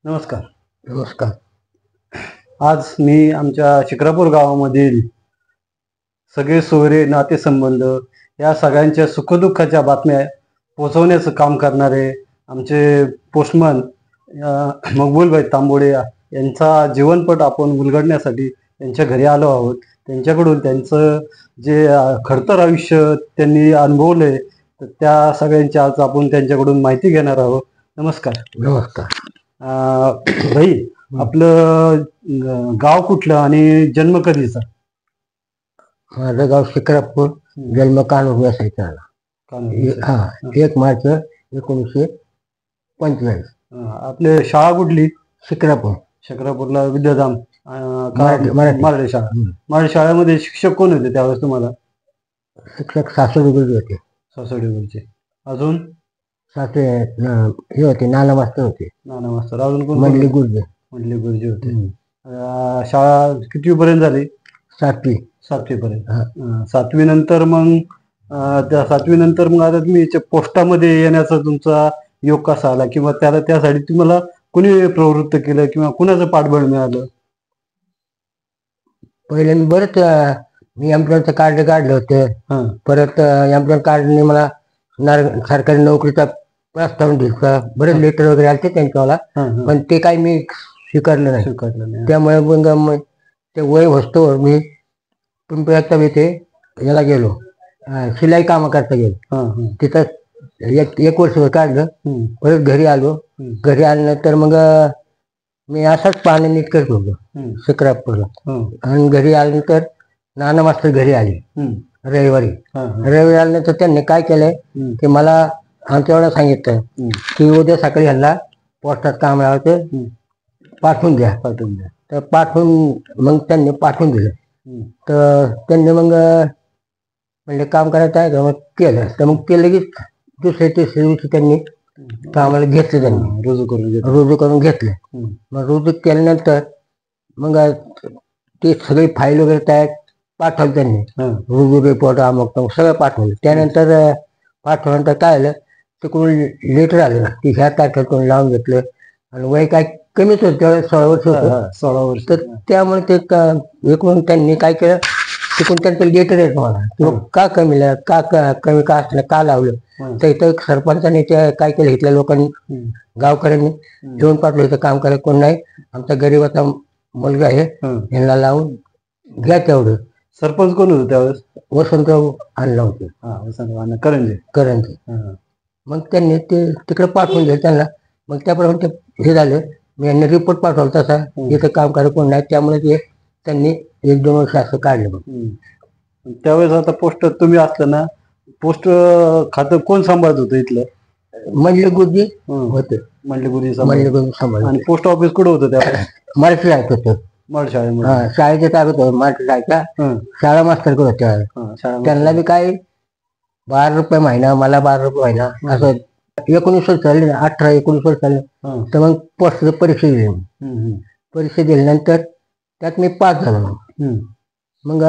नमस्कार. नमस्कार. आज मी आमच्या शिक्रापूर गावामधील सगळे सोयरे नातेसंबंध या सगळ्यांच्या सुखदुःखाच्या बातम्या पोहोचवण्याचं काम करणारे आमचे पोस्टमन मकबूलभाई तांबोडे यांचा जीवनपट आपण उलगडण्यासाठी त्यांच्या घरी आलो आहोत. त्यांच्याकडून त्यांचं जे खडतर आयुष्य त्यांनी अनुभवले तर त्या सगळ्यांची आज आपण त्यांच्याकडून माहिती घेणार आहोत. नमस्कार. नमस्कार. भाई, आपलं गाव कुठलं आणि जन्म कधीचा? माझं गाव शिक्रापूर, जन्म कानूर असायचा आला. 1 मार्च 1945. आपले शाळा कुठली? शिक्रापूर. शिक्रापूरला विद्याधाम मराठी शाळा. मराठी शाळेमध्ये शिक्षक कोण होते त्यावेळेस तुम्हाला? शिक्षक सासवडी गुरुजी होते. सासवडी गुरुजी. अजून हे होते नाना मास्तर होते. नाना मास्तर. अजून कोण? मंडली गुरुजी. मंडली गुरुजी होते. शाळा किती पर्यंत झाली? 7वी पर्यंत. 7वी नंतर मग त्या 7वी नंतर मग आता तुम्ही पोस्टामध्ये येण्याचा तुमचा योग कसा आला किंवा त्यासाठी तुम्हाला कुणी प्रवृत्त केलं किंवा कुणाचं पाठबळ मिळालं? पहिले मी एम्प्लॉयचं कार्ड काढलं होतं. परत एम्प्लॉय कार्डने मला सरकारी नोकरीचा प्रस्ताव दिला. बरेच लेटर वगैरे आले त्यांच्यावाला, पण ते काही मी स्वीकारलं नाही. त्यामुळे मग ते वय वस्तूवर मी पिंपळाच्या इथे याला गेलो, शिलाई कामं करता गेलो. तिथं 1 वर्ष काढलं. परत घरी आलो. घरी आल्यानंतर मग मी असाच पाणी नीट करत होतो शिक्रापूरला. आणि घरी आल्यानंतर नाना मास्तर घरी आले रविवारी. आल्यानंतर त्यांनी काय केलंय की मला आमच्याकडे सांगितलं की उद्या सकाळी ह्यांना पोस्टात काम लावायचं, पाठवून द्या. तर मग त्यांनी पाठवून दिलं. तर त्यांनी मग म्हणजे काम करायचं आहे का, मग केलं. तर मग ते लगेच दुसऱ्या तिसऱ्या दिवशी त्यांनी कामाला घेतलं. त्यांनी रुजू करून घेतलं. मग रुजू केल्यानंतर मग ते सगळी फाईल वगैरे तयार पाठवलं त्यांनी. रुजू रिपोर्ट अमुक सगळं पाठवलं. त्यानंतर पाठवल्यानंतर काय आलं, तिकडून लेटर आलं ना की ह्या तारखेला लावून घेतलं. आणि वय काय कमीच होतं त्यावेळेस, 16 वर्ष होतं. 16 वर्ष. तर त्यामुळे ते एकूण त्यांनी काय केलं, तिकडून त्यांचं लेटर येत मला किंवा का कमी का असलं, का लावलं. तर इथं सरपंचाने काय केलं, इथल्या लोकांनी गावकऱ्यांनी घेऊन पाठवलं इथं काम करायला कोण नाही, आमचा गरीबाचा मुलगा आहे, यांना लावून घ्या तेवढं. सरपंच कोण होतं त्यावेळेस? वसंतराव आणला होते. करंजे. मग त्यांनी ते तिकडे पाठवून दिलं त्यांना. मग त्याप्रमाणे ते हे झालं. मी यांनी रिपोर्ट पाठवला तसा, इथं काम करायला कोण नाही. त्यामुळे ते त्यांनी 1-2 वर्ष असं काढलं. मग त्यावेळेस आता पोस्ट तुम्ही असलं ना, पोस्ट खातं कोण सांभाळत होतं इथलं? मंडली गुरुजी होते. मंडली गुरुजी सांभाळ. आणि पोस्ट ऑफिस कुठं होतं त्यावेळेस? मराठी शाळेत होतं. मराठी शाळेमध्ये. शाळेचे ताब्यात होतं मराठी शाळेच्या. शाळा मास्तर करत होत्या. त्यांना बी काय 12 रुपये महिना, मला 12 रुपये महिना असं. 19 वर्ष चालले, 18-19 वर्ष चालले. तर मग पोस्टची परीक्षा दिली. परीक्षा दिल्यानंतर त्यात मी पास झालो. मग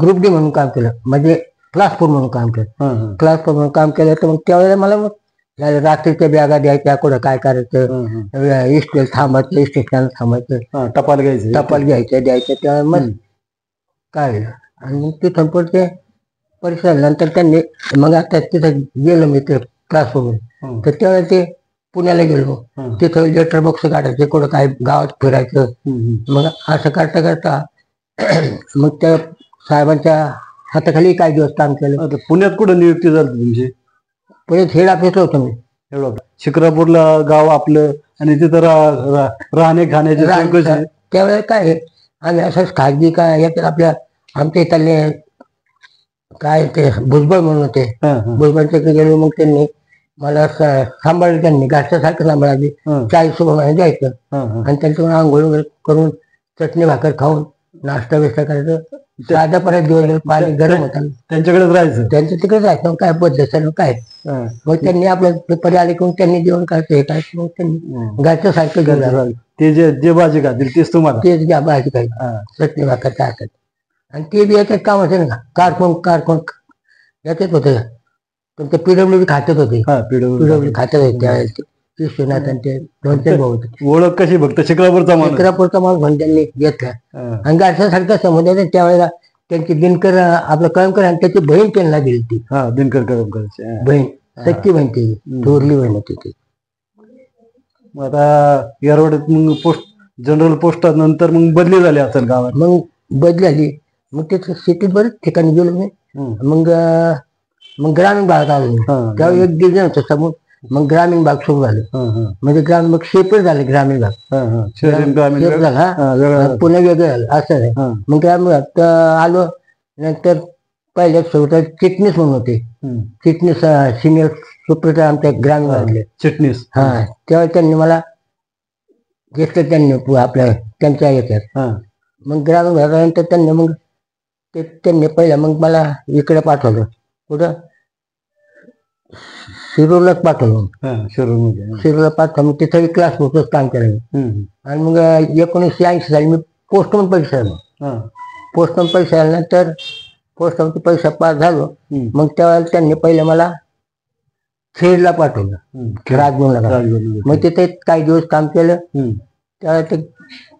ग्रुप डी म्हणून काम केलं, म्हणजे क्लास 4 म्हणून काम केलं. क्लास 4 म्हणून काम केलं. तर मग त्यावेळेला मला मग रात्रीच्या बॅगा द्यायच्या, कुठं काय करायचं, इस्टेल थांबायचं, स्टेशनला थांबायचं, टपाल घ्यायचं द्यायचं. त्यावेळेला मग काय आणि मग तिथून पुढचे परीक्षा झाल्यानंतर त्यांनी मग आता तिथं गेलो मी ते क्लास 4. तर त्यावेळेला ते पुण्याला गेलो. तिथं लेटर बॉक्स काढायचे, कुठं काय गावात फिरायचं. मग असं करता करता मग त्या साहेबांच्या हाताखाली काही दिवस काम केलं. पुण्यात कुठं नियुक्ती झाली तुमची? पुण्यात हेड ऑफिसला होतो मी. शिक्रापूरला गाव आपलं आणि तिथं राहणे खाण्याचे त्यावेळेला काय आम्ही असंच खाजगी काय याच्यात आपल्या आमच्या इथले काय ते भुजबळ म्हणून होते. भुजबळच्या गेलो. मग त्यांनी मला सांभाळलं. त्यांनी घरच्यासारखं सांभाळायची. 40 रुपये महिना द्यायचं. आणि त्यांच्याकडून आंघोळ वगैरे करून चटणी भाकर खाऊन नाश्ता बिस्टा करायचं. साधा परत दिवस पाणी गरम होतं, त्यांच्याकडेच राहायचं. त्यांचं तिकडेच राहायचं. काय पद्धत काय. मग त्यांनी आपलं पेपर आले करून त्यांनी जेवण करायचं, हे करायचं. मग त्यांनी घरच्या सारखं घेऊन ते जे भाजी खातील तेच तुम्हाला, तेच घ्या भाजी खायची, चटणी भाकर टाकत. आणि ते बी याच्यात काम असेल ना, कारकोण याच्यात होते. पण ते PWD खात्यात होते. PWD खात्यात होते त्यावेळेस. विश्वनाथ आणि ते 2-3 भाऊ होते. ओळख कशी फक्त शिक्रापूरचा माणूस? शिक्रापूरचा माणूस म्हणून त्यांनी घेतला. आणि घरच्यासारखा संबंध होता. त्यावेळेला त्यांची दिनकर आपलं कळमकर आणि त्याची बहीण त्यांना दिली ती. दिनकर कळमकरची बहीण, सख्खी बहीण ती, थोरली बहीण होती ती. मग आता येरवड्यात मग पोस्ट जनरल पोस्टात नंतर मग बदली झाली असेल गावात? मग बदली आली. मग तिथं सिटीत बरेच ठिकाणी गेलो मी. मग ग्रामीण भागात आलो. त्यावेळी एक डिव्हिजन होतं समोर. मग ग्रामीण भाग सुरू झालं. म्हणजे ग्रामीण भाग सेपरेट झाले. ग्रामीण भाग झाला, पुन्हा वेगळं झालं असं आहे. मग ग्रामीण भाग आलो. नंतर पहिल्या सुरुवात चिटणीस म्हणून होते. चिटणीस सिनियर सुप्रिटेंडंट आमच्या ग्रामीण भागातले चिटणीस. त्यावेळी त्यांनी मला घेतलं. त्यांनी आपल्या त्यांच्या याच्यात. मग ग्रामीण भागानंतर त्यांनी पहिला मग मला इकडे पाठवलं. कुठं? शिरूरलाच पाठवलं. शिरूरला पाठवलं. मग तिथं क्लास होतच काम केलं. आणि मग 1980 साली मी पोस्टमन परीक्षा आलो. पोस्टमन परीक्षा आल्यानंतर पोस्टमनची परीक्षा पास झालो. मग त्यावेळेला त्यांनी पहिलं मला खेडला पाठवलं. राजगुरूला. मग तिथे काही दिवस काम केलं. त्यावेळेला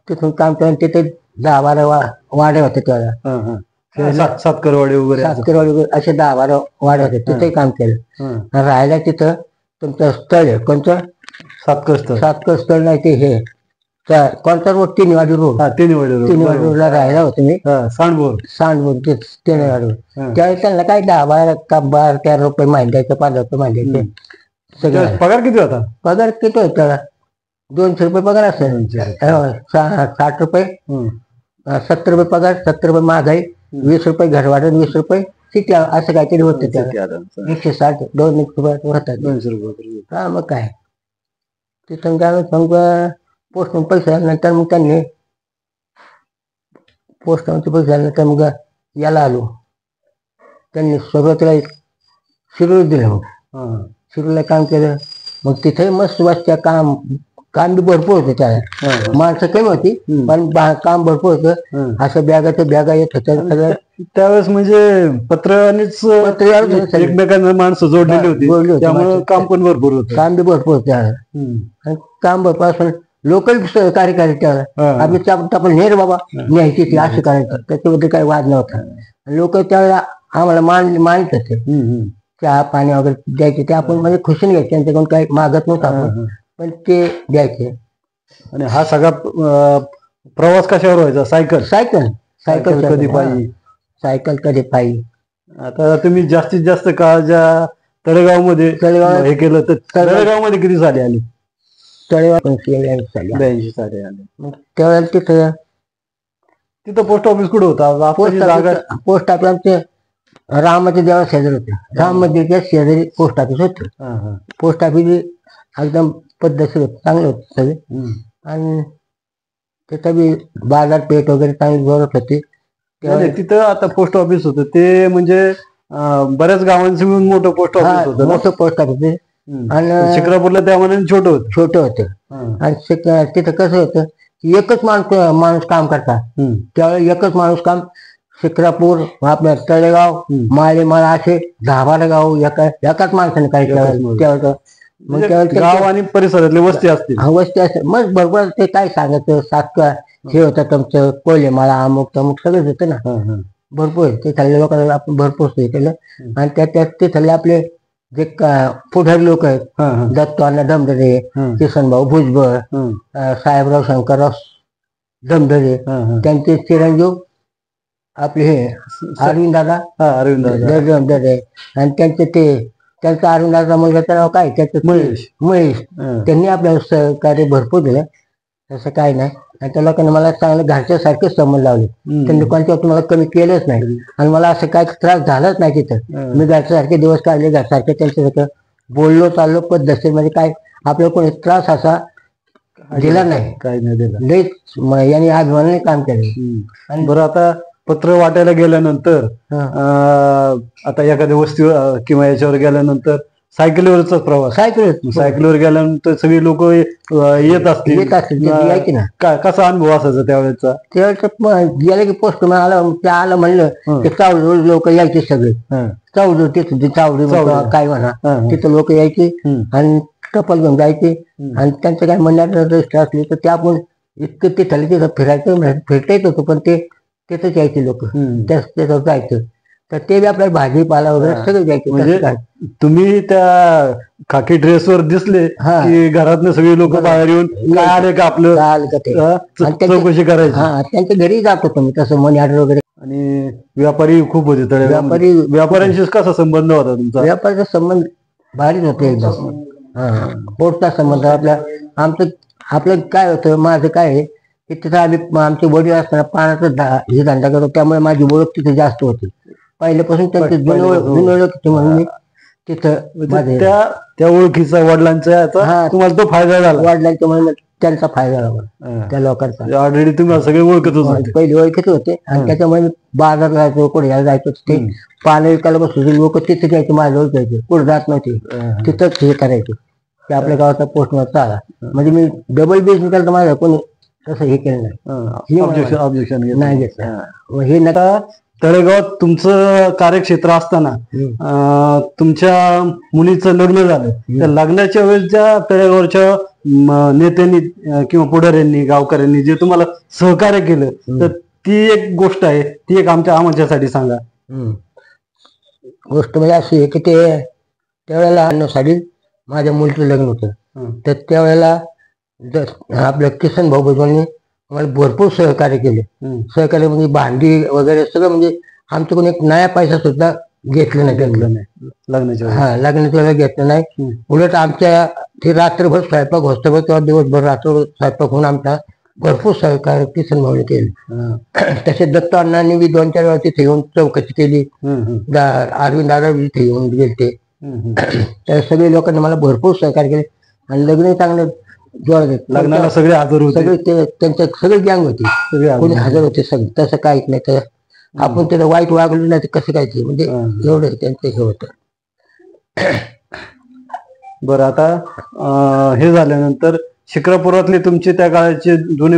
तिथून काम केलं. तिथे 10-12 वाडे होते त्यावेळेला. सातकरवाडी वगैरे असे 10-12 वाडे होते. तिथे काम केलं. राहायला तिथं तुमचं स्थळ आहे कोणतं? सातकर स्थळ नाही ते हे कोणता रोड? तिन्हीवाडी रोड. तिन्हीवाडी रोडला राहायला होतो मी. सांडभोर ते तिन्हीवाडी रोड. त्यावेळेस त्यांना काय 10-12 रुपये महिने द्यायचं, 15 रुपये महिने द्यायचे. सगळं पगार किती होता? पगार किती होता त्याला? 200 रुपये पगार असेल. 60 रुपये, 70 रुपये पगार, 70 रुपये महागाई, 20 रुपये घरवाढून, 20 रुपये सिटी, असं काहीतरी होतं त्याला. 160 2 रुपये होतात. 200 रुपये. हा मग काय तिथं काय मग पोस्टमन पैसे आल्यानंतर मग त्यांनी पोस्टमनचे पैसे आल्यानंतर मग याला आलो. त्यांनी सुरुवातीला शिरूर दिलं. मग शिरूरला काम केलं. मग तिथे मस्त वाजता काम बी भरपूर होतं. त्या माणसं कमी होती पण काम भरपूर होतं. असं बॅगा येत होत्या त्यावेळेस. म्हणजे पत्रानेच एकमेकांना माणसं जोडलेली होती. त्यामुळे काम पण भरपूर होतं. काम बी भरपूर होतं. काम भरपूर असं लोकल सहकार्य करायचं त्यावेळेला. आपण नेर बाबा न्यायची ती असं करायचं. त्याच्याबद्दल काही वाद नव्हता. लोक त्यावेळेला आम्हाला मानित होते. चहा पाणी वगैरे द्यायचे ते आपण म्हणजे खुशीने घ्यायचे. त्यांच्याकडून काही मागत नव्हतं आपण, पण ते द्यायचे. आणि हा सगळा प्रवास कशावर व्हायचा? सायकल कधी पायी? सायकल कधी पायी. आता तुम्ही जास्तीत जास्त काळ ज्या तळेगाव मध्ये हे केलं तर तळेगाव मध्ये किती साली आली? तळेगाव 82 साली आली. मग त्यावेळेला तिथं पोस्ट ऑफिस कुठं होतं? पोस्ट ऑफिस आमचे रामाच्या देवा शेजारी होते. राम मंदिरच्या शेजारी पोस्ट ऑफिस होतं. पोस्ट ऑफिस एकदम पद्धतशीर होतं, चांगलं होतं सगळे. आणि तिथं बी बाजारपेठ वगैरे चांगली जोरात होती. तिथं आता पोस्ट ऑफिस होतं ते म्हणजे बऱ्याच गावांचं मिळून मोठं पोस्ट ऑफिस होतं. मोठं पोस्ट ऑफिस. आणि शिक्रापूरला त्या मनाने छोटं होतं. आणि तिथं कसं होतं की एकच माणूस काम करतात. त्यावेळेस एकच माणूस काम. शिक्रापूर, आपल्या तळेगाव, माळेमाळ असे 10-12 गाव एकाच माणसाने काही त्यावेळेस. मग गाव आणि परिसरातली वस्ती असते. वस्ती असते. मग बरोबर ते काय सांगायचं. सातका हे होतं तुमचं कोल्हेमाळा, अमुक तमुक सगळंच होतं ना. भरपूर ते खाल्ले लोकांना आपण भरपूर सोय केलं. आणि त्यात ते खाल्ले आपले जे पुढारी लोक आहेत, दत्तू अण्णा धमधरे, किसनभाऊ भुजबळ, साहेबराव शंकरराव धमधरे, त्यांचे चिरंजीव आपले हे अरविंद दादा धमधरे. आणि त्यांचा अरविंदाचा मुलगा नाव काय त्याचं? महेश. त्यांनी आपल्याला सहकार्य भरपूर दिलं. तसं काय नाही. आणि त्या लोकांनी मला चांगलं घरच्यासारखेच संबंध लावले. त्यांनी कोणत्या मला कमी केलंच नाही. आणि मला असं काही त्रास झालाच नाही तिथं. मी घरच्यासारखे दिवस काढले. घरसारखे त्यांच्यासारखं बोललो चाललो पद्धतशीर. म्हणजे काय आपल्याला कोणी त्रास असा दिला नाही. काही नाही दिला. लईच यांनी अभिमानाने काम केलं. आणि बरं आता पत्र वाटायला गेल्यानंतर आता एखाद्या वस्ती किंवा याच्यावर गेल्यानंतर सायकलीवरचा प्रवास. सायकलीवर गेल्यानंतर सगळी लोक येत असतील ना. कसा अनुभव असायचा त्यावेळेचा? गेलं की पोस्ट आलं म्हणलं की चावडी लोक यायचे सगळे. चावडी तिथं चावडी काय म्हणा तिथं लोक यायचे. आणि टपाल घेऊन जायचे आणि त्यांचं काय म्हणण्यात रजिस्टर असले तर ते आपण इतकं ते झालं तिथं फिरायचं फिरता येत होतं, पण ते तिथंच यायचे लोक, त्याच्यावर जायचं. तर ते बी आपल्याला भाजीपाला वगैरे सगळं द्यायचे. म्हणजे तुम्ही त्या खाकी ड्रेसवर दिसले की घरातनं सगळी लोक बाहेर येऊन काय आले का आपलं चौकशी करायची. त्यांच्या घरी जात होतो मी तसं मनी ऑर्डर वगैरे. आणि व्यापारी खूप होते तळे व्यापाऱ्यांशी कसा संबंध होता तुमचा? व्यापाराचा संबंध भारीच होते एकदम. पोटचा संबंध आमचं आपलं काय होतं, माझं काय आहे की तिथं आमचे वडील असताना पाण्याचा हे धंदा करतो, त्यामुळे माझी ओळख तिथे जास्त होती पहिल्यापासून. त्यांची जुनी ओळख होती म्हणून मी तिथं त्या ओळखीचा वडिलांचा तुम्हाला तो फायदा झाला. वडिलांच्या म्हणून त्यांचा फायदा झाला त्या लोकांचा. ऑलरेडी तुम्ही सगळे ओळखत होते, पहिले ओळखीच होते. आणि त्याच्यामुळे मी बाजार जायचो, कोणी जायचो, ते पाणी विकायला बसले लोक तिथे जायचे, माझ्या ओळखायचे, कुठे जात नव्हते, तिथंच हे करायचे की आपल्या गावाचा पोस्टमास्टर आला म्हणजे मी डबल बिझनेस केला तर माझ्या कोणी तसं हे केलं नाही, ऑब्जेक्शन नाही घेतलं. हे नका तळेगावात तुमचं कार्यक्षेत्र असताना तुमच्या मुलीचं लग्न झालं, त्या लग्नाच्या वेळेस ज्या तळेगावच्या नेत्यांनी किंवा पुढाऱ्यांनी गावकऱ्यांनी जे तुम्हाला सहकार्य केलं, तर ती एक गोष्ट आहे, ती एक आमच्यासाठी सांगा. गोष्ट म्हणजे अशी आहे की ते त्यावेळेला आणण्यासाठी माझ्या मुलीचं लग्न होतं, तर त्यावेळेला आपल्या किसन भाऊ भुजबळांनी मला भरपूर सहकार्य केले. सहकार्य म्हणजे भांडी वगैरे सगळं, म्हणजे आमच्याकडून एक नया पैसा सुद्धा घेतलं नाही लग्नाच्या वेळेला घेतलं नाही. उलट आमच्या ते रात्रभर स्वयंपाक होतो किंवा दिवसभर रात्रभर स्वयंपाक होऊन आमचा भरपूर सहकार्य किसन भाऊने केलं. तसे दत्त अण्णांनी बी 2-4 वेळा तिथे येऊन चौकशी केली, अरविंद दादा तिथे येऊन गेलते. त्या सगळे लोकांनी मला भरपूर सहकार्य केले आणि लग्न चांगलं लग्नाला सगळे हजर होते, सगळे त्यांच्या सगळे गँग होती, कोणी हजर होते सगळे. तसं काहीच नाही, तर आपण त्याला वाईट वागलो नाही तर कसं काय ते, म्हणजे एवढं त्यांचं हे होतं. बरं, आता हे झाल्यानंतर शिक्रापुरातले तुमचे त्या काळाचे जुने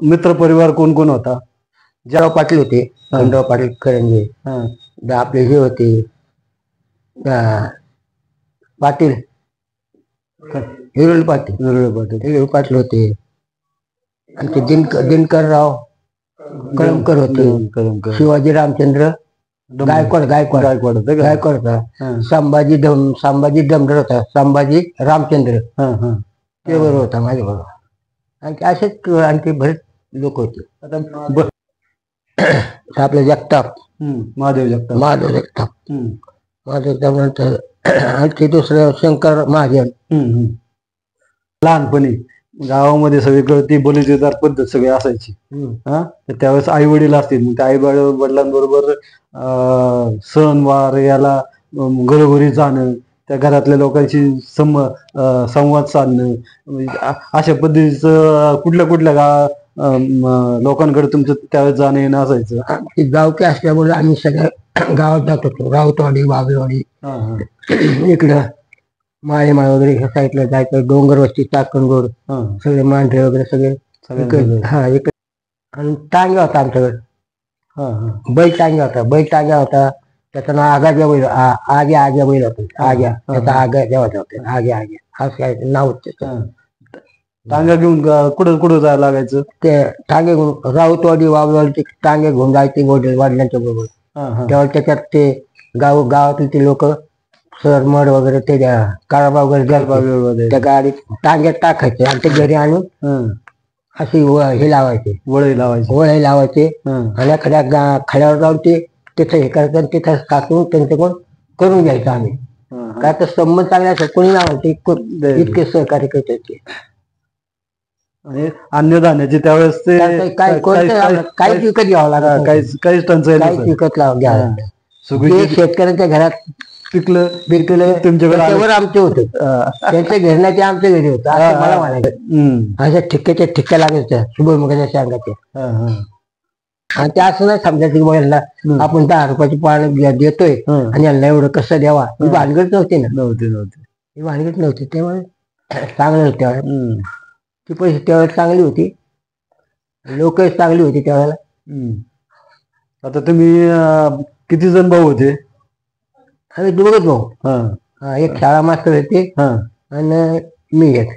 मित्र परिवार कोण कोण होता? जयराव पाटील होते, खंडराव पाटील करंजे, आपले हे होते पाटील हिरोल पाटील होते, आणि ते दिनकरराव कळमकर होते, शिवाजी रामचंद्र गायकवाड होता, संभाजी डमडर होता, संभाजी रामचंद्र ते बरोबर होता माझ्या बरोबर. आणखी असेच आणखी बरेच लोक होते. आपले जगताप, महादेव जगताप नंतर आणखी दुसरं शंकर महाजन. लहानपणी गावामध्ये सगळीकडे ती बलिदार पद्धत सगळी असायची. तर त्यावेळेस आई वडील असतील, मग त्या आई वडिलांबरोबर सणवार याला घरोघरी जाणं, त्या घरातल्या लोकांशी संवाद साधणं, अशा पद्धतीचं कुठल्या लोकांकडे तुमचं त्यावेळेस जाणं येणं असायचं? गावकी असल्यामुळे आम्ही सगळ्या गावात जात होतो, राऊतवाडी, बाबेवाडी, इकडं माळेमाळ वगैरे ह्या साईडला जायचं, डोंगरवस्ती, चाकणगोड, सगळे मांढरे वगैरे सगळे इकडे. आणि टांग्या होता आमच्याकडे, बैल टांग्या होता, त्याचं नाव आग्या बैल, आग्या बैल होता, आग्या, त्याचा आग्या जेव्हा होते, आग्या असं काय नाव होतं. टांग्या घेऊन कुठं जायला लागायचं? ते टांगे घेऊन राऊतवाडी, बाबेवाडी टांगे घेऊन जायचे वडिलांच्या बरोबर. तेव्हा त्याच्यात ते गावातील ते लोक सरमड वगैरे ते काळाबा वगैरे त्या गाडीत टांग्यात टाकायचे आणि ते घरी आणून अशी हे लावायचे, वळे लावायचे आणि एखाद्या खड्यावर जाऊन ते तिथे हे करायचं आणि तिथं टाकून त्यांच्याकडून करून घ्यायचं आम्ही. काय तर संबंध चांगले असं कोणी लावायचे, इतके सहकार्य करत होते. आणि अन्नधान्याचे त्यावेळेस ते काहीच विकत घ्यावं लागत, काहीच टंचाई, काहीच विकत घ्यावं. शेतकऱ्यांच्या घरात पिकलं तुमच्याकडे आमचे होते, त्यांच्या घरण्याचे आमच्या घरी होतं असं मला म्हणायचं. अशा ठिक्क्या लागायच्या सुभमुखाच्या शांगाच्या. आणि ते असं नाही समजायचं की बायला आपण 10 रुपयाची पाणी देतोय आणि यांना एवढं कसं द्यावा, ही भानगड नव्हती ना, ही भानगड नव्हती. त्यामुळे चांगलं होतं त्यावेळेला, ती पैसे त्यावेळेला चांगली होती, लोक चांगली होती त्यावेळेला. आता तुम्ही किती जण भाऊ होते? आम्ही दोघच भाऊ. एक शाळा मास्तर होते आणि मी एक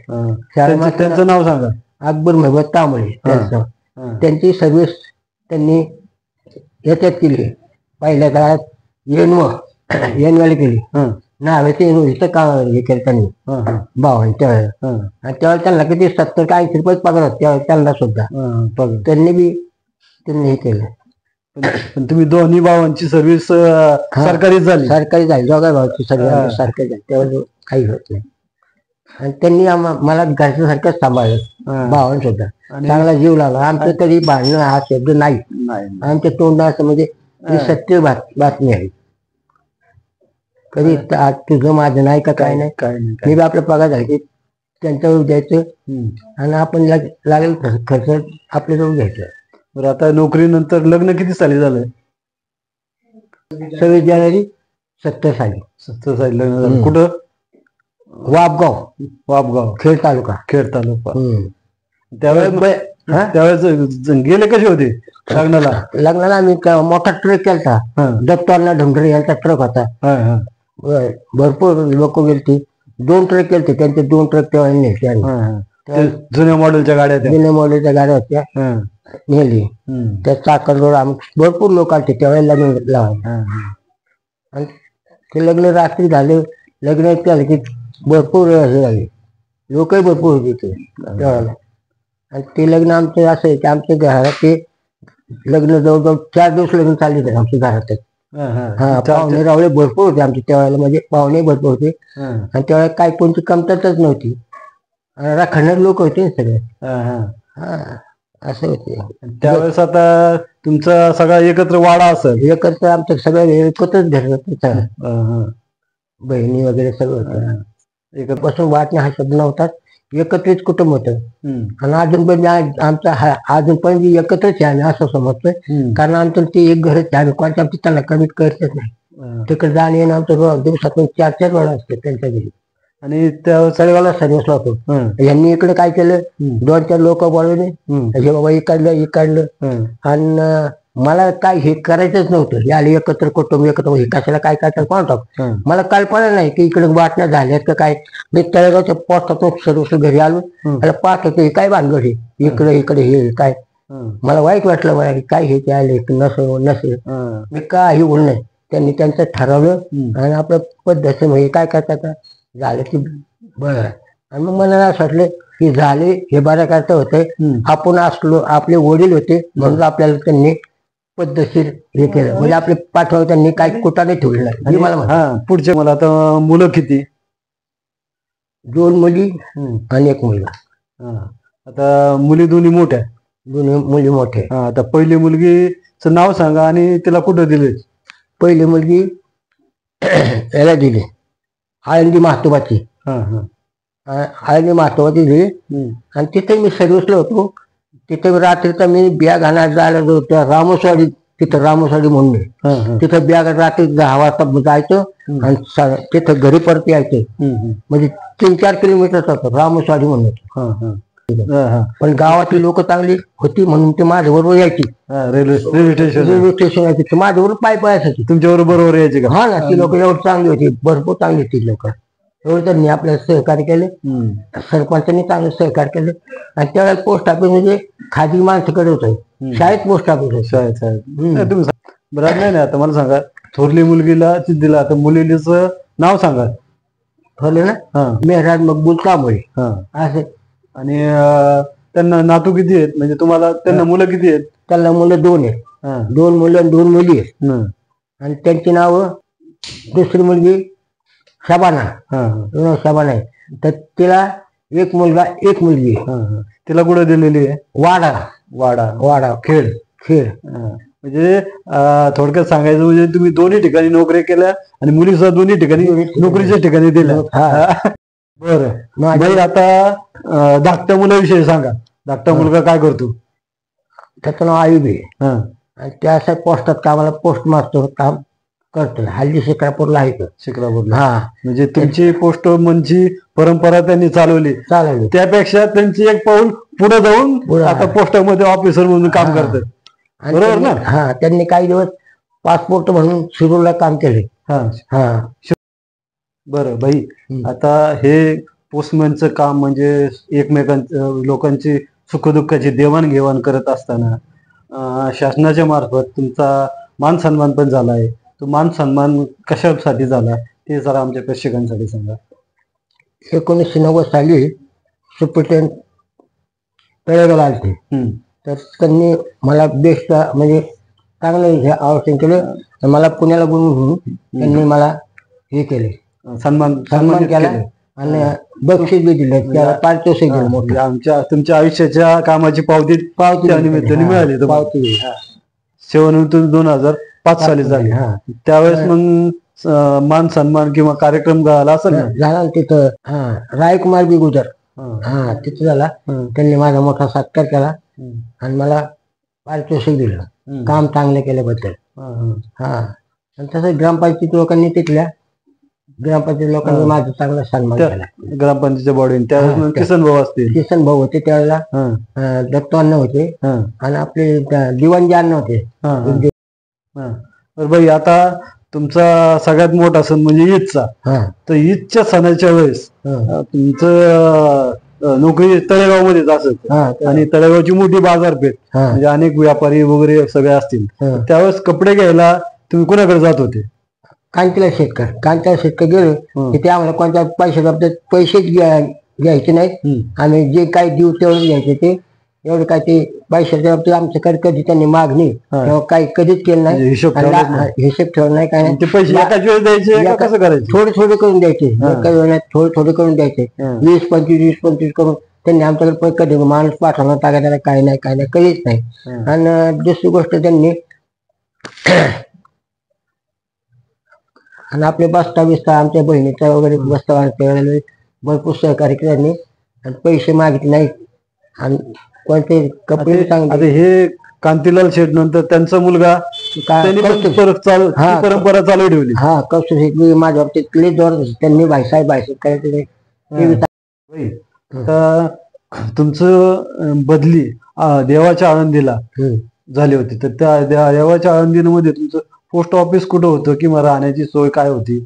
शाळा त्यांचं नाव सांगा. अकबर महबूब तांबळे त्यांचं. त्यांची सर्व्हिस त्यांनी याच्यात केली पहिल्या काळात येनवाली केली नावाचे इथं का हे केलं त्यांनी भावाने त्यावेळेला. आणि त्यावेळेला त्यांना किती 70 का 80 रुपये पगार होते त्यावेळेला त्यांना सुद्धा त्यांनी हे केलं. पण तुम्ही दोन्ही भावांची सर्व्हिस सरकारी झाली. सरकारी झाली दोघा भावाची सर्व्हिस सरकारी झाली त्यावेळेला काही होत नाही. आणि त्यांनी मला घरच्यासारखंच सांभाळलं भावाने सुद्धा. चांगला जीव लावला. आमचं कधी भांडणं हा शब्द नाही आमच्या तोंडा असं म्हणजे सत्य बातमी आहे. कधी तुझं माझं नाही का काय नाही. मी आपला पगार झाली त्यांच्यावर द्यायचं आणि आपण लागेल खर्च आपल्याजवळ घ्यायचं. बरं आता नोकरीनंतर लग्न किती साली झालंय? 26 जानेवारी 70 साली. 70 साली लग्न झालं. कुठं? वापगाव खेड तालुका. त्यावेळेस गेले कसे होते लग्नाला? आम्ही मोठा ट्रक केलता दत्ताना ढोंडरे यांचा ट्रक होता. भरपूर लोक गेलती. 2 ट्रक केलते त्यांचे 2 ट्रक तेव्हा नेले. जुन्या मॉडेलच्या गाड्या होत्या नेली. त्या चाकणवर भरपूर लोक आले त्यावेळेला लग्न लावायला. आणि ते लग्न रात्री झाले. लग्न झाले की भरपूर हे झाले लोकही भरपूर होते त्यावेळेला. आणि ते लग्न आमचं असं आहे की आमच्या घरात ते लग्न जवळजवळ 4 दिवस लग्न चालले होते आमच्या घरात. पाहुणे रावळे भरपूर होते आमचे त्यावेळेला म्हणजे पाहुणे भरपूर होते. आणि त्यावेळेला काही कोणती कमतरताच नव्हती. राखणार लोक होते सगळे. असं होते त्यावेळेस. आता तुमचा सगळा एकत्र वाडा असेल? एकत्र आमचं सगळं एकत्रच घर होतं. बहिणी वगैरे सगळं होतं. एकत्रपासून वाटणे हा शब्द नव्हता. एकत्रित कुटुंब होतं. आणि अजून पण अजून पण एकत्रच आहे आम्ही असं समजतोय. कारण आमचं ते एक घरच आहे. आम्ही कोणत्या त्यांना कमीत करतच नाही. तिकडे जाणे येणं आमचं दिवसातून 4 वेळा असते त्यांच्या घरी. आणि त्या सगळ्याला सर्व्हिस लावतो. यांनी इकडे काय केलं 2-4 लोक बोलवले हे बाबा इकडलं. आणि मला काय हे करायचंच नव्हतं. आले एकत्र कुटुंब एकत्र हे कशाला काय काय कोणता मला कल्पना नाही की इकडे वाटण्या झाल्यात का काय. मी तळेगावच्या पोस्टातून सर्व घरी आलो. त्याला पाहत होते काय भानगड हे इकडे हे काय. मला वाईट वाटलं मला काय हे आले नसेल. मी काही बोल नाही. त्यांनी त्यांचं ठरवलं आणि आपल्या पद्धती म्हणजे काय करतात झालं की बरं. आणि मग मला असं वाटलं की झाले हे बऱ्या करता होते. आपण असलो आपले वडील होते म्हणून आपल्याला त्यांनी पद्धतशीर हे केलं. म्हणजे आपले पाठवा त्यांनी काही कुठाने ठेवलं नाही. मला पुढचे मला आता मुलं किती? 2 मुली आणि 1 मुलगा. आता मुली दोन्ही मोठ्या? दोन्ही मुली मोठे. आता पहिली मुलगीचं नाव सांगा आणि तिला कुठं दिले? पहिली मुलगी याला दिली आळंदी महातोबाची. आळंदी महातोबाची दिली. आणि तिथे मी सर्व्हिसला होतो. तिथे रात्रीचा मी बॅग आणायला जायला होतो रामोसवाडी. तिथं रामोसवाडी म्हणून तिथं बॅग रात्री 10 वाजता जायचं आणि तिथं घरी परत यायचं. म्हणजे 3-4 किलोमीटर होतं रामोसवाडी म्हणून. पण गावातली लोक चांगली होती म्हणून ते माझ्या बरोबर यायची. रेल्वे स्टेशन यायची माझ्या बरोबर पाय यायची. तुमच्या बरोबर यायची का? हा ना. ती लोक एवढी चांगली होती भरपूर चांगली होती लोक. एवढं त्यांनी आपल्याला सहकार्य केले. सरपंचांनी चांगलं सहकार्य केलं. आणि त्यावेळेला पोस्ट ऑफिस म्हणजे खाजगी माणसाकडे होतं. शाळेत पोस्ट ऑफिस शाळेत. तुम्ही बरं नाही. आता मला सांगा थोरली मुलगीला दिला आता मुलीच नाव सांगा. ठरले ना मेहराज मकबूल तांबळे असं. आणि त्यांना नातू किती आहेत? म्हणजे तुम्हाला त्यांना मुलं किती आहेत? त्यांना मुलं 2 आहेत. 2 मुलं आणि 2 मुली आहेत. आणि त्यांची नावं दुसरी मुलगी शबाना. शबाना आहे. तर तिला 1 मुलगा 1 मुलगी. तिला कुठं दिलेली आहे? वाडा खेड. म्हणजे थोडक्यात सांगायचं म्हणजे तुम्ही दोन्ही ठिकाणी नोकरी केल्या आणि मुली सुद्धा दोन्ही ठिकाणी नोकरीच्या ठिकाणी दिल्या. बरं बाई आता धाकट्या मुलाविषयी सांगा. धाकटा मुलगा काय करतो? त्याचं नाव आयुब आहे. आणि त्या अशा पोस्टात कामाला पोस्ट मास्टर काम करतो. हल्ली शिक्रापूरला आहे. शिक्रापूरला. म्हणजे तुमची पोस्टमनची परंपरा त्यांनी चालवली. त्यापेक्षा त्यांची एक पाऊल पुढे जाऊन आता पोस्टामध्ये ऑफिसर म्हणून काम करतात. बरोबर ना? त्यांनी काही दिवस पासपोर्ट म्हणून शिरूरला काम केले. बरं भाई आता हे पोस्टमॅनचं काम म्हणजे लोकांची सुखदुःखाची देवाणघेवाण करत असताना शासनाच्या मार्फत तुमचा मान सन्मान पण झाला आहे. तो मान सन्मान कशासाठी झाला ते जरा आमच्या प्रेक्षकांसाठी सांगा. 1990 साली सुप्रिटेंड तळेगावला आलते. तर त्यांनी मला बेस्ट म्हणजे चांगलं हे आवडते केलं. मला पुण्याला बोलून त्यांनी मला हे केले, सन्मान केला आणि बक्षीस बी दिलं, त्याला पारितोषिक दिलं मोठं. तुमच्या आयुष्याच्या कामाची पावती निमित्ताने मिळाली. पावती सेवानिवृत्ती 2005 साली झाली. त्यावेळेस मग मान सन्मान किंवा कार्यक्रम झाला असेल ना? झाला तिथं. रायकुमार बी गुजर तिथं झाला. त्यांनी माझा मोठा सत्कार केला आणि मला पारितोषिक दिलं काम चांगलं केल्याबद्दल. आणि तसं ग्रामपंचायत लोकांनी माझा चांगला सन्मान केला. ग्रामपंचायतीच्या बॉडी त्यावेळेस किसन भाऊ असतील. किसन भाऊ होते त्यावेळेला, दत्तवान होते आणि आपले दिवाणजी अण्णा होते. तर बाई, आता तुमचा सगळ्यात मोठा सण म्हणजे ईदचा. तर ईदच्या सणाच्या वेळेस तुमचं नोकरी तळेगाव मध्येच असत आणि तळेगावची मोठी बाजारपेठ म्हणजे अनेक व्यापारी वगैरे सगळे असतील. त्यावेळेस कपडे घ्यायला तुम्ही कोणाकडे जात होते? कांतीला शेतकर गेलो की ते आम्हाला कोणत्या पैसेच घ्यायचे नाहीत. आम्ही जे काही देऊ तेवढं घ्यायचे. ते एवढं काय ते पैशाच्या बाबतीत आमच्याकडे कधी त्यांनी मागणी काही कधीच केलं नाही. हिशेब ठेवला नाही, काय नाही. थोडे थोडे करून द्यायचे, थोडे करून द्यायचे. 20-25 करून त्यांनी आमच्याकडे कधी माणूस पाठवला टाकायला काय नाही कधीच नाही. आणि दुसरी गोष्ट त्यांनी आणि आपले बस्ता आमच्या बहिणीचा वगैरे बस्ता बांधते भरपूर सहकार्य केले आणि पैसे मागितले नाहीत. आणि कोणते कपडे चांगले. हे कांतीलाल शेठ नंतर त्यांचा मुलगा परंपरा चालू ठेवली. कौस्तुभ शेठ माझ्या बाबतीत लई जोर. त्यांनी भाईसाहेब करायचे. तुमचं बदली देवाच्या आळंदीला झाली होती. तर त्या देवाच्या आळंदीमध्ये तुमचं पोस्ट ऑफिस कुठं होतं किंवा राहण्याची सोय काय होती?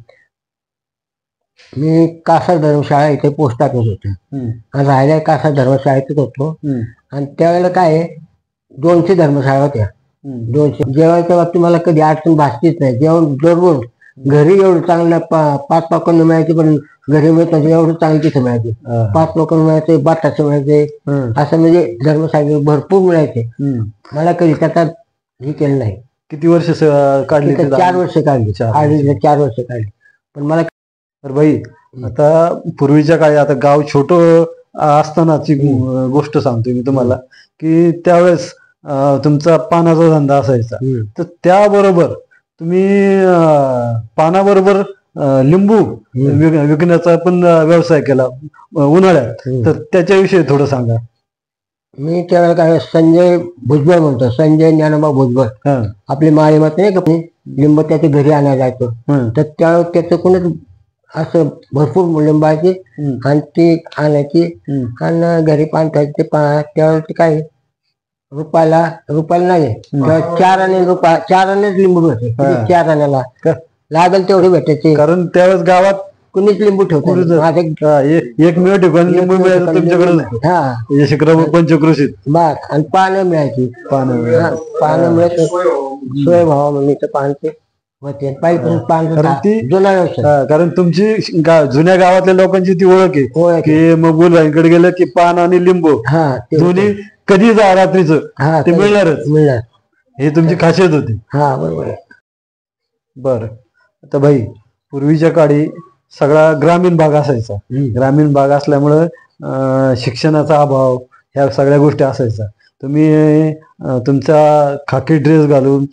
मी कासा धर्मशाळा इथे पोस्ट ऑफिस होतं आणि राहायला कासा धर्मशाळेतच होतो. आणि त्यावेळेला काय 200 धर्मशाळा होत्या. 200 जेवायच्या बाबतीत मला कधी अडचण भासतीच नाही. जेवण दररोज घरी एवढं चांगलं 5 लोकांना मिळायचे, पण घरी मिळत नाही एवढं चांगलं तिथे मिळायचे. 5 लोकांना मिळायचे, बटाटे मिळायचे, असं म्हणजे धर्मशाळेत भरपूर मिळायचे. मला कधी त्याचा हे केलं नाही. किती वर्ष काढली? 4 वर्ष काढली. 4 वर्ष काढली. पण मला तर बाई, आता पूर्वीच्या काळी, आता गाव छोट असतानाची गोष्ट सांगतोय मी तुम्हाला, की त्यावेळेस तुमचा पानाचा धंदा असायचा. तर त्याबरोबर तुम्ही पानाबरोबर लिंबू विकण्याचा पण व्यवसाय केला उन्हाळ्यात. तर त्याच्याविषयी थोडं सांगा. मी त्यावेळेला काय संजय भुजबळ म्हणतो, संजय ज्ञानोबा भुजबळ, आपली माळी मत नाही का, लिंब त्याच्या घरी आणायला जायचो. तर त्यावेळेस त्याचं कोणच असं भरपूर लिंबायचे आणि ती आणायची आणि घरी पान ठेवायचे. त्यावेळेस ते काय रुपयाला नाही, 4 आणे लिंबू भेटते. 4 आण्याला लागेल तेवढे भेटायचे, कारण त्यावेळेस गावात कुणीच लिंबू ठेवतो. एकमेव ठिकाणी लिंबू मिळायचं तुमच्याकडे शिक्रापूर पंचक्रोशीत. बाग आणि पानं मिळायची. पानं मिळायचं. सोय भावा म्हणून पानचे होते पाहिजे. कारण तुमची जुन्या गावातल्या लोकांची ती ओळख आहे की मग गुलबाईंकडे गेलं की पान आणि लिंबू दोन्ही कधी जा रात्रीचं ते मिळणार. हे तुमची खासियत होती. बरोबर. बर. आता भाई, पूर्वीच्या काळी सगळा ग्रामीण भाग असायचा. ग्रामीण भाग असल्यामुळं शिक्षणाचा अभाव, ह्या सगळ्या गोष्टी असायच्या. तुम्ही तुमचा खाकी ड्रेस घालून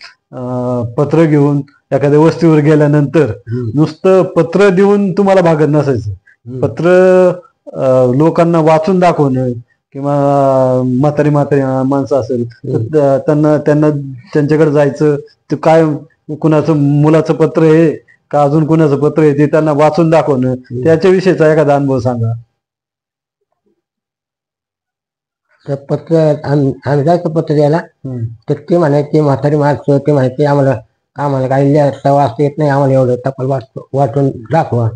पत्र घेऊन एखाद्या वस्तीवर गेल्यानंतर नुसतं पत्र देऊन तुम्हाला भागत नसायचं. पत्र लोकांना वाचून दाखवणं किंवा म्हातारी माणसं असेल तर त्यांच्याकडे जायचं. ते काय कुणाचं मुलाचं पत्र आहे का अजून कुणाचं पत्र आहे ते त्यांना वाचून दाखवणं. त्याच्याविषयीचा एखादा अनुभव सांगा. पत्र आम्ही जायचं पत्र द्यायला, तर ते म्हणायचे म्हातारी माणसं, ते म्हणायचे आम्हाला आम्हाला काही लिहायचं वाचता येत नाही, आम्हाला एवढं टपाल वाचून दाखवा.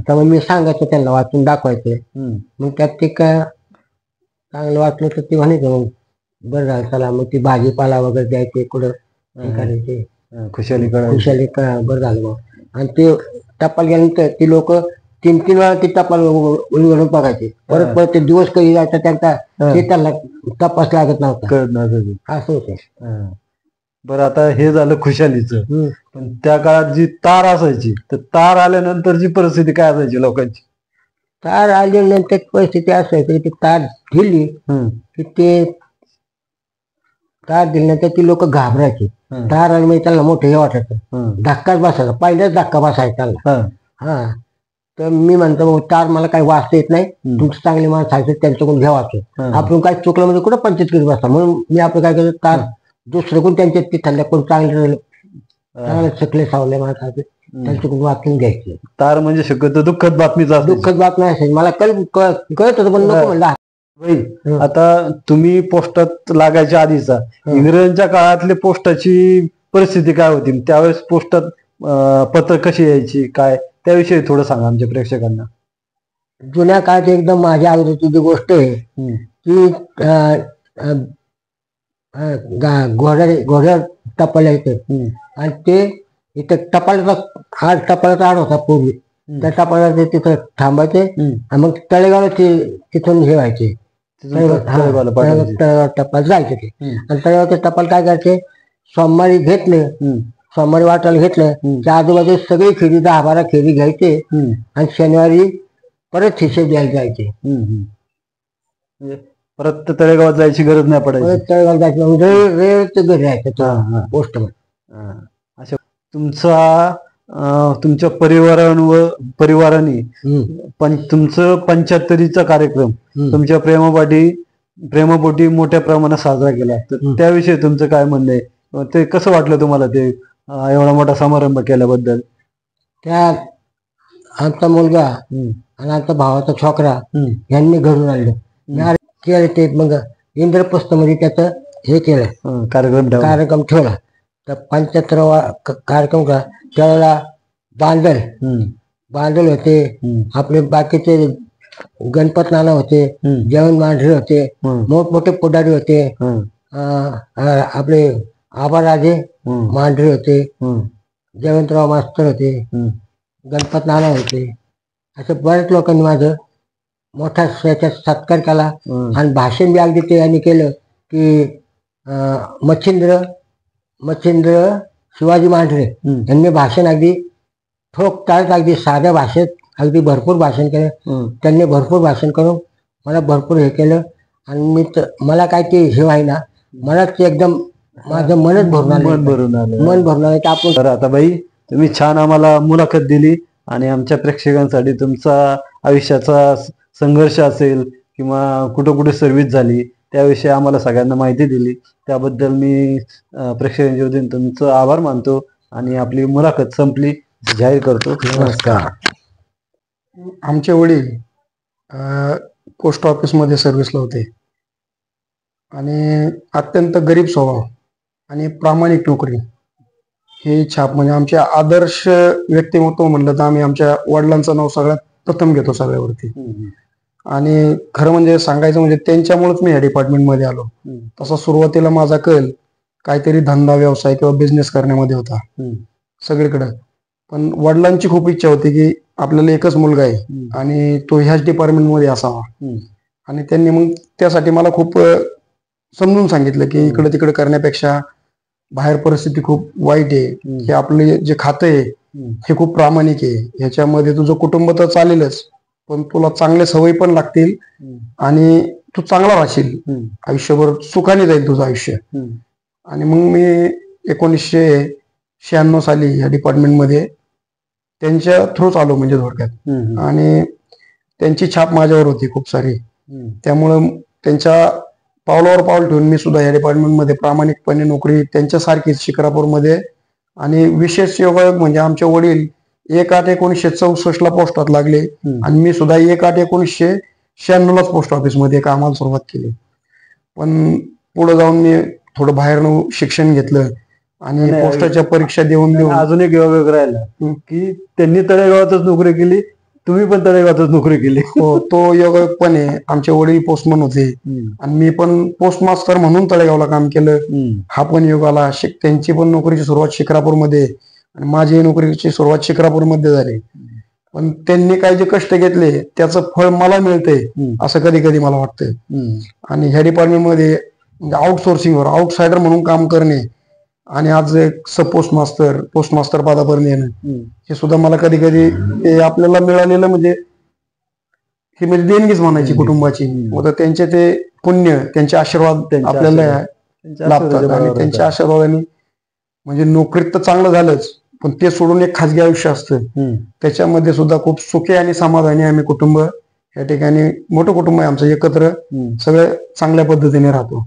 तर मग मी सांगायचं त्यांना वाचून दाखवायचं. मग त्यात ते काय चांगलं वाचलं तर ते म्हणायचं मग बरं झालं चला, मग ती भाजीपाला वगैरे द्यायचे कुठं हे करायचे, खुशाली खुशाली बरं झालं मग. आणि ते टपाल गेल्यानंतर ती लोक 3-3 वेळा ते टपाल उलगडून बघायचे. परत परत ते दिवस कधी जायचा त्यांचा ते त्यांना तपास लागत नव्हता, असं होतं. बरं, आता हे झालं खुशालीचं. पण त्या काळात जी तार असायची, तर तार आल्यानंतरची परिस्थिती काय असायची लोकांची? तार आल्यानंतर परिस्थिती असायची ती तार दिली की ते तार दिल्यानंतर ती लोक घाबरायची. तार आली म्हणजे त्यांना मोठं हे वाटायचं, धक्काच बसायचा, पहिलाच धक्का बसायचा त्यांना. हा, तर मी म्हणतो मग तार मला काही वाचता येत नाही, तुमचं चांगली माणसं सांगतो त्यांच्याकडून घ्यावाचं, आपण काय चुकलं म्हणजे कुठं पंचायत करीत बसता. म्हणून मी आपलं काय करतो, तार दुसरं कोण त्यांच्या तिथल्या कोण चांगले शिकले सावले माणसाचे त्यांच्याकडून वाचून घ्यायचे. तार म्हणजे शक्यतो दुःखद बातमीच असते. दुःखद बातमी असायची, मला कळत होतं पण नको म्हणलं. आता तुम्ही पोस्टात लागायच्या आधीचा इंग्रजांच्या काळातली पोस्टाची परिस्थिती काय होती? त्यावेळेस पोस्टात पत्र कशी यायची काय, त्याविषयी थोडं सांगा आमच्या प्रेक्षकांना. जुन्या काळात एकदम माझ्या आवडीची जी गोष्ट आहे की घोड्या टपाल यायचं आणि ते इथं टपालाचा टपालाचा आड होता पूर्वी, त्या टपाला तिथं थांबायचे आणि मग तळेगावला ते तिथून हे व्हायचे, तळेगाव टपाल जायचे ते. आणि तळेगावचे टपाल काय करायचे, सोमवारी घेतले, सोमवारी वाटायला घेतलं त्या आजूबाजू सगळी खेळी 10-12 खेळी घ्यायचे आणि शनिवारी परत हिशेब द्यायला जायचे. परत तळेगावात जायची गरज नाही पडायची, परत तळेगाव जायचं, रेळ घरी राहायचं पोस्टमन. अशा तुमच्या परिवाराने तुमचं 75चा कार्यक्रम तुमच्या प्रेमापोटी मोठ्या प्रमाणात साजरा केला, तर त्याविषयी तुमचं काय म्हणणं आहे? ते कसं वाटलं तुम्हाला ते एवढा मोठा समारंभ केल्याबद्दल? त्या आमचा मुलगा आणि आमचा भावाचा छोकरा यांनी घडून आणलं केलं ते. मग इंद्रप्रस्थ मध्ये त्याचं हे केलं, कार्यक्रम ठेवला. तर 75वा कार्यक्रम का त्यावेळेला बांधल होते, आपले बाकीचे गणपत नाना होते, जेवण मांढरे होते, मोठमोठे पुढारी होते, आपले आबाराजे मांढरे होते, जयवंतराव मास्तर होते, गणपत नाना होते. असं बऱ्याच लोकांनी माझं मोठा याच्यात सत्कार केला. आणि भाषण बी अगदी ते यांनी केलं की मच्छिंद्र शिवाजी मांढरे यांनी भाषण अगदी ठोक टाळत अगदी साध्या भाषेत अगदी भरपूर भाषण केलं. त्यांनी भरपूर भाषण करून मला भरपूर हे केलं आणि मला काय ते हे व्हायना, मला ते एकदम माझं मनच भरून आलं की आपण. आता बाई, तुम्ही छान आम्हाला मुलाखत दिली आणि आमच्या प्रेक्षकांसाठी तुमचा आयुष्याचा संघर्ष असेल किंवा कुठं कुठे सर्व्हिस झाली त्याविषयी आम्हाला सगळ्यांना माहिती दिली, त्याबद्दल मी प्रेक्षकांच्या वतीने तुमचं आभार मानतो आणि आपली मुलाखत संपली, जाहीर करतो. नमस्कार. आमचे वडील पोस्ट ऑफिसमध्ये सर्व्हिसला होते आणि अत्यंत गरीब स्वभाव आणि प्रामाणिक नोकरी हे छाप म्हणजे आमचे आदर्श व्यक्तिमत्व म्हणलं तर आम्ही आमच्या वडिलांचं नाव सगळ्यात प्रथम घेतो सगळ्यावरती. आणि खरं म्हणजे सांगायचं म्हणजे त्यांच्यामुळेच मी ह्या डिपार्टमेंटमध्ये आलो. तसा सुरुवातीला माझा कल काहीतरी धंदा व्यवसाय किंवा बिझनेस करण्यामध्ये होता सगळीकडं, पण वडिलांची खूप इच्छा होती की आपल्याला एकच मुलगा आहे आणि तो ह्याच डिपार्टमेंटमध्ये असावा. आणि त्यांनी मग त्यासाठी मला खूप समजून सांगितलं की इकडे तिकडे करण्यापेक्षा बाहेर परिस्थिती खूप वाईट आहे, हे आपले जे खातं आहे हे खूप प्रामाणिक आहे, ह्याच्यामध्ये तुझं कुटुंब तर चालेलच पण तुला चांगल्या सवयी पण लागतील आणि तू चांगला राहशील, आयुष्यभर सुखाने जाईल तुझं आयुष्य. आणि मग मी 1996 साली या डिपार्टमेंटमध्ये त्यांच्या थ्रूच आलो म्हणजे थोडक्यात. आणि त्यांची छाप माझ्यावर होती खूप सारी, त्यामुळं त्यांच्या पावलावर पाऊल ठेवून मी सुद्धा या डिपार्टमेंटमध्ये प्रामाणिकपणे नोकरी त्यांच्यासारखीच शिक्रापूरमध्ये. आणि विशेष योगायोग म्हणजे आमचे वडील 1/8/1964 पोस्टात लागले आणि मी सुद्धा 1/8/1996 पोस्ट ऑफिसमध्ये कामाला सुरुवात केली. पण पुढे जाऊन मी थोडं बाहेरनं शिक्षण घेतलं आणि नाही, पोस्टाच्या परीक्षा देऊन देऊन अजून एक योगायोग राहिला हं. की त्यांनी तळेगावातच नोकरी केली, तुम्ही पण तळेगावातच नोकरी केली. हो, तो योग पण आहे. आमचे वडील पोस्टमन होते आणि मी पण पोस्ट मास्टर म्हणून तळेगावला काम केलं. हा पण योग आला. त्यांची पण नोकरीची सुरुवात शिक्रापूरमध्ये आणि माझी नोकरीची सुरुवात शिक्रापूरमध्ये झाली. पण त्यांनी काय जे कष्ट घेतले त्याचं फळ मला मिळतंय असं कधी कधी मला वाटतंय. आणि ह्या डिपार्टमेंटमध्ये आउटसोर्सिंगवर आउटसायडर म्हणून काम करणे आणि आज एक सब पोस्ट मास्टर पदापर्यंत येणं हे सुद्धा मला कधी कधी ते आपल्याला मिळालेलं म्हणजे ही म्हणजे देणगीच म्हणायची कुटुंबाची. मग त्यांचे ते पुण्य, त्यांचे आशीर्वाद आपल्याला लाभतात आणि त्यांच्या आशीर्वादाने म्हणजे नोकरीत तर चांगलं झालंच, पण ते सोडून एक खाजगी आयुष्य असतं त्याच्यामध्ये सुद्धा खूप सुखी आणि समाधानी आम्ही कुटुंब या ठिकाणी, मोठं कुटुंब आहे आमचं, एकत्र सगळं चांगल्या पद्धतीने राहतो.